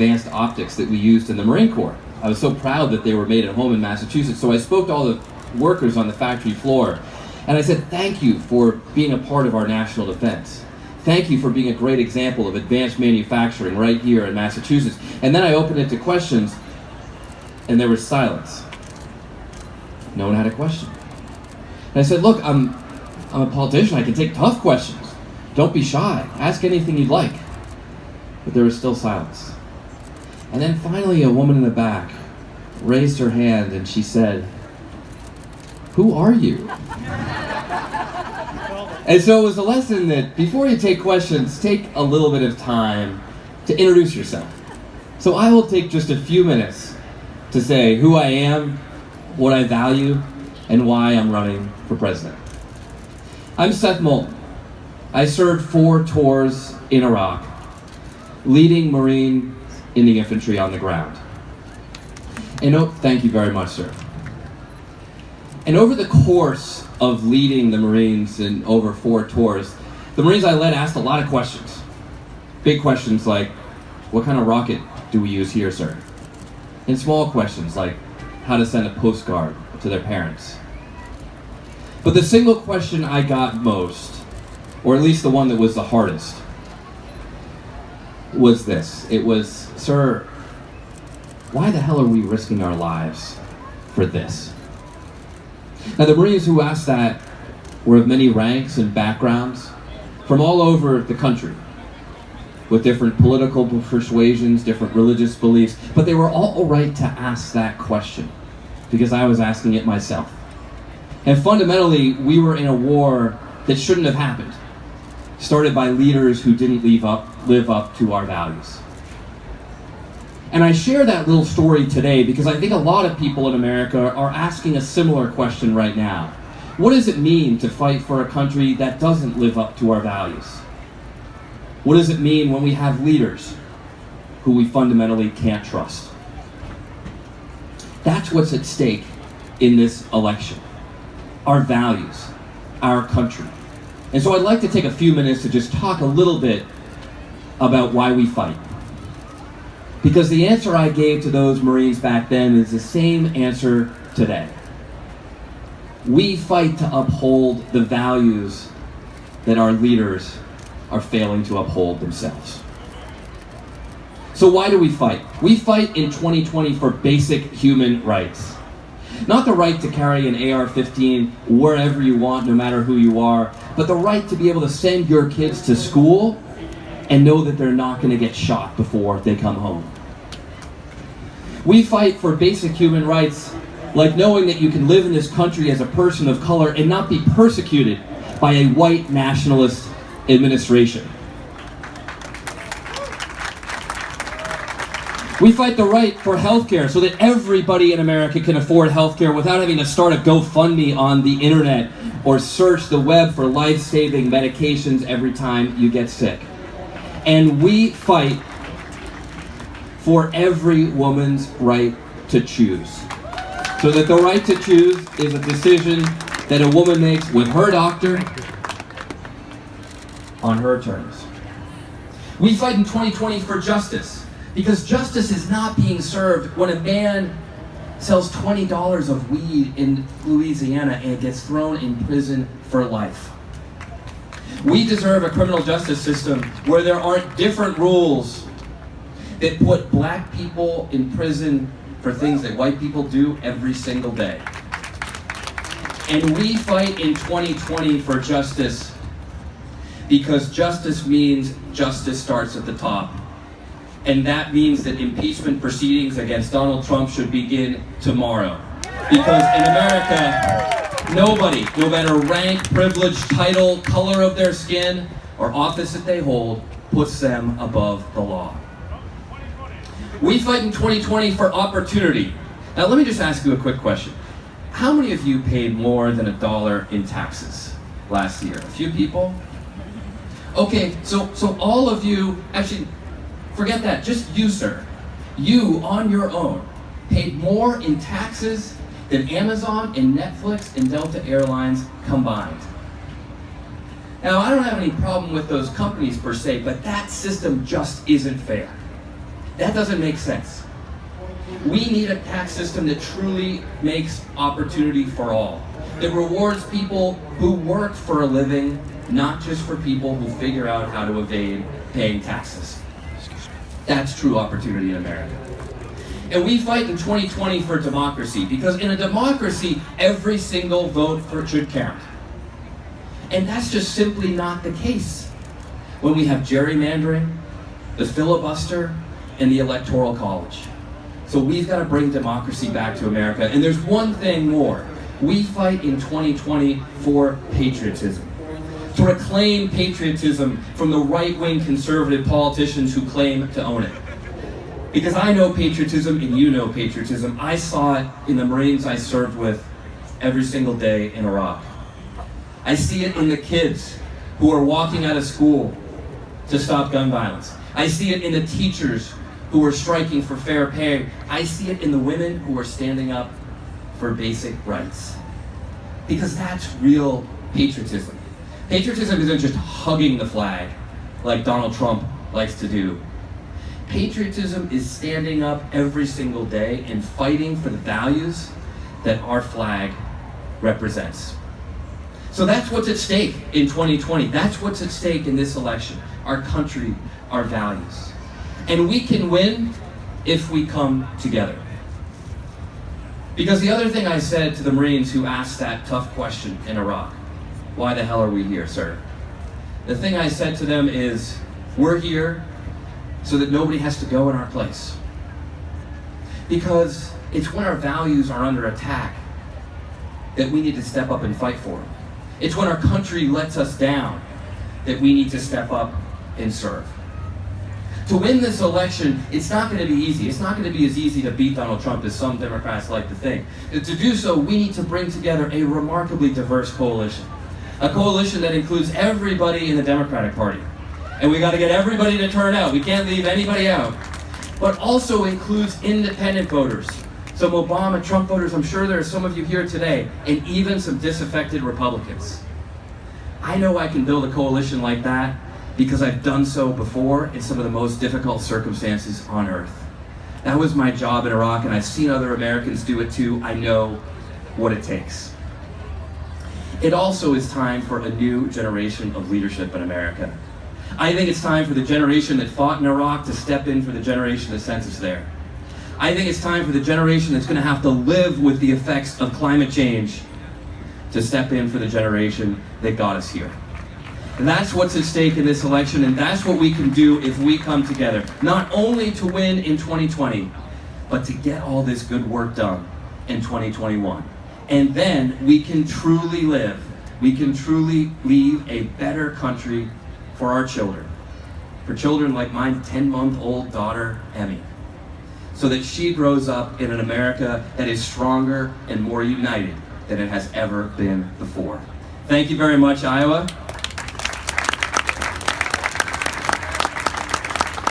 advanced optics that we used in the Marine Corps. I was so proud that they were made at home in Massachusetts. So I spoke to all the workers on the factory floor, and I said, thank you for being a part of our national defense. Thank you for being a great example of advanced manufacturing right here in Massachusetts. And then I opened it to questions, and there was silence. No one had a question. And I said, look, I'm a politician. I can take tough questions. Don't be shy. Ask anything you'd like. But there was still silence. And then finally a woman in the back raised her hand and she said, who are you? And so it was a lesson that before you take questions, take a little bit of time to introduce yourself. So I will take just a few minutes to say who I am, what I value, and why I'm running for president. I'm Seth Moulton. I served 4 tours in Iraq, leading Marine in the infantry on the ground. And thank you very much, sir. And over the course of leading the Marines in over 4 tours, the Marines I led asked a lot of questions. Big questions like, what kind of rocket do we use here, sir? And small questions like, how to send a postcard to their parents. But the single question I got most, or at least the one that was the hardest, was this. It was, sir, why the hell are we risking our lives for this? Now, the Marines who asked that were of many ranks and backgrounds from all over the country, with different political persuasions, different religious beliefs, but they were all right to ask that question because I was asking it myself. And fundamentally, we were in a war that shouldn't have happened, started by leaders who didn't live up to our values. And I share that little story today because I think a lot of people in America are asking a similar question right now. What does it mean to fight for a country that doesn't live up to our values? What does it mean when we have leaders who we fundamentally can't trust? That's what's at stake in this election. Our values, our country. And so I'd like to take a few minutes to just talk a little bit about why we fight. Because the answer I gave to those Marines back then is the same answer today. We fight to uphold the values that our leaders are failing to uphold themselves. So why do we fight? We fight in 2020 for basic human rights. Not the right to carry an AR-15 wherever you want, no matter who you are, but the right to be able to send your kids to school and know that they're not going to get shot before they come home. We fight for basic human rights, like knowing that you can live in this country as a person of color and not be persecuted by a white nationalist administration. We fight the right for healthcare so that everybody in America can afford healthcare without having to start a GoFundMe on the internet or search the web for life-saving medications every time you get sick. And we fight for every woman's right to choose, so that the right to choose is a decision that a woman makes with her doctor on her terms. We fight in 2020 for justice, because justice is not being served when a man sells $20 of weed in Louisiana and gets thrown in prison for life. We deserve a criminal justice system where there aren't different rules that put black people in prison for things that white people do every single day. And we fight in 2020 for justice because justice means justice starts at the top. And that means that impeachment proceedings against Donald Trump should begin tomorrow. Because in America, nobody, no matter rank, privilege, title, color of their skin, or office that they hold, puts them above the law. We fight in 2020 for opportunity. Now let me just ask you a quick question. How many of you paid more than $1 in taxes last year? A few people? Okay, so all of you, actually, forget that, just you, sir. You, on your own, paid more in taxes than Amazon and Netflix and Delta Airlines combined. Now, I don't have any problem with those companies per se, but that system just isn't fair. That doesn't make sense. We need a tax system that truly makes opportunity for all, that rewards people who work for a living, not just for people who figure out how to evade paying taxes. That's true opportunity in America. And we fight in 2020 for democracy, because in a democracy, every single vote should count. And that's just simply not the case when we have gerrymandering, the filibuster, and the Electoral College. So we've got to bring democracy back to America. And there's one thing more. We fight in 2020 for patriotism. To reclaim patriotism from the right-wing conservative politicians who claim to own it. Because I know patriotism and you know patriotism. I saw it in the Marines I served with every single day in Iraq. I see it in the kids who are walking out of school to stop gun violence. I see it in the teachers who are striking for fair pay. I see it in the women who are standing up for basic rights. Because that's real patriotism. Patriotism isn't just hugging the flag like Donald Trump likes to do. Patriotism is standing up every single day and fighting for the values that our flag represents. So that's what's at stake in 2020. That's what's at stake in this election. Our country, our values. And we can win if we come together. Because the other thing I said to the Marines who asked that tough question in Iraq, why the hell are we here, sir? The thing I said to them is, we're here so that nobody has to go in our place. Because it's when our values are under attack that we need to step up and fight for them. It's when our country lets us down that we need to step up and serve. To win this election, it's not going to be easy. It's not going to be as easy to beat Donald Trump as some Democrats like to think. To do so, we need to bring together a remarkably diverse coalition. A coalition that includes everybody in the Democratic Party. And we got to get everybody to turn out. We can't leave anybody out. But also includes independent voters. Some Obama, Trump voters, I'm sure there are some of you here today, and even some disaffected Republicans. I know I can build a coalition like that because I've done so before in some of the most difficult circumstances on earth. That was my job in Iraq, and I've seen other Americans do it too. I know what it takes. It also is time for a new generation of leadership in America. I think it's time for the generation that fought in Iraq to step in for the generation that sent us there. I think it's time for the generation that's going to have to live with the effects of climate change to step in for the generation that got us here. And that's what's at stake in this election, and that's what we can do if we come together. Not only to win in 2020, but to get all this good work done in 2021. And then we can truly live. We can truly leave a better country for our children. For children like my 10-month-old daughter, Emmy. So that she grows up in an America that is stronger and more united than it has ever been before. Thank you very much, Iowa.